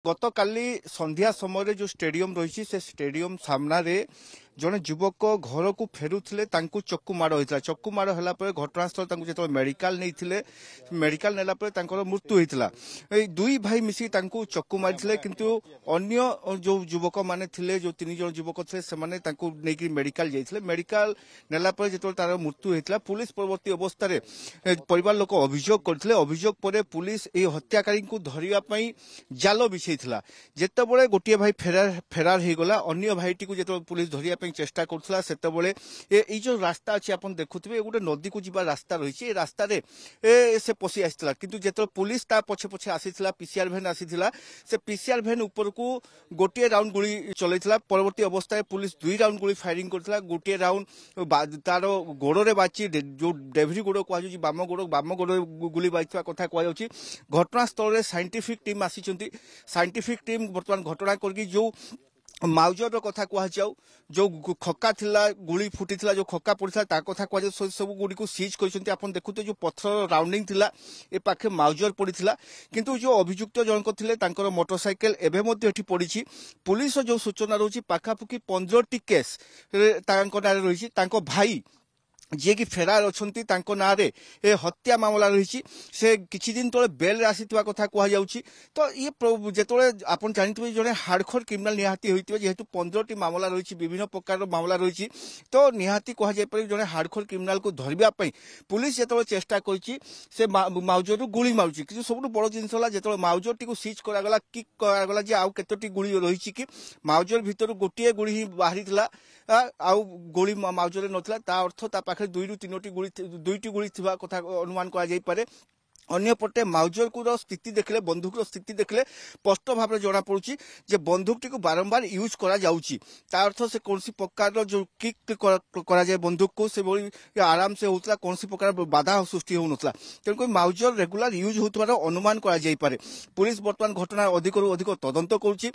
गतकाली संध्या समय जो स्टेडियम रही से स्टेडियम सामने जड़े युवक घर को फेरुले चक्कू माड़ होता चक्कू माड़ है घटनास्थल जो मेडिकल नहीं मेडिकल नेला मृत्यु होता दुई भाई मिसी चक्कू मारी किंतु अन्य जो युवक मैंने जो 3 जन युवक थे से मेडिकल जाते मेडिकल नेला जो तार मृत्यु होता पुलिस परवर्ती अवस्था परिवार लोक अभियोग करते अभियोग पर पुलिस ये हत्याकारी को धरवाई जाल बिछाई जितेबाला गोटे भाई फेरार हो गला अन्य भाईटी को जो पुलिस धरने चेष्टा करुला से जो रास्ता अच्छे आप देखुए गोटे नदी को जीवा रास्ता रही रास्ता से पशि आसाला किंतु जो पुलिस ता पछे पछे आसीला पीसीआर भैन आसीला से पीसीआर भैन ऊपर को गोटे राउंड गुली चलैला परवर्ती अवस्था पुलिस 2 राउंड गुली फायरिंग करथिला गोटे राउंड तार गोड़े बाची जो डेभरी गोड़ कह बाम गोड़ गुली बाजवा कथा कहुच्छी घटनास्थल में साइंटिफिक टीम आसी साइंटिफिक टीम बर्तमान घटना करके जो माउजर कथा कहुँ जो खक्का थिला गुली फुटी जो खक्का पड़ा ता कथा कह सब गुड़ी को सीज कर देखुते जो पत्थर राउंडिंग थिला ए पाखे माउजर पड़ा किंतु जो अभियुक्त जनक थे मोटरसाइकेल एवं पड़ी पुलिस जो सूचना रोची पाखापाखि 15टी केस रही भाई जी कि फेरार अच्छा ना रे हत्या मामला रही से किछि दिन तले बेल आसीथिबा कथा कहुँ तो ये जो आप जानते जड़े हार्डकोर क्रिमिनाल निहाती होते जेहेतु 15टी मामला रही विभिन्न प्रकार मामला रही तो निहाती कहुपर जड़े हार्डकोर क्रिमिनाल को धरवाई पुलिस जो चेष्टा कर माउजर गुली मारुची कि सब बड़ जिनस जो माउजर टी सीज करागला किक करागला जे आउ केतोटी गुली रही कि माउजर भितर गोटे गुली ही बाहरी आउ गुली माउजर नथिला ता अर्थ ता पाखे 2 ରୁ 3ଟି गुली 2ଟି गुली थिबा कथा अनुमान करा जाई पारे अन्यपटे माउजर को स्थिति देखले बंदूक स्थिति देखले स्पष्ट भाव जना पड़ी जे बंदूकटी को बारंबार यूज करा जाउची ता अर्थ से कौन प्रकार जो किक करा जाए बंदूक को से आराम से होता कौन प्रकार बाधा सृष्टि होता तेणुक माउजर रेगुलर यूज होता अनुमान करा जाई पारे पुलिस बर्तमान घटना अधिक तदंत करुच्ची।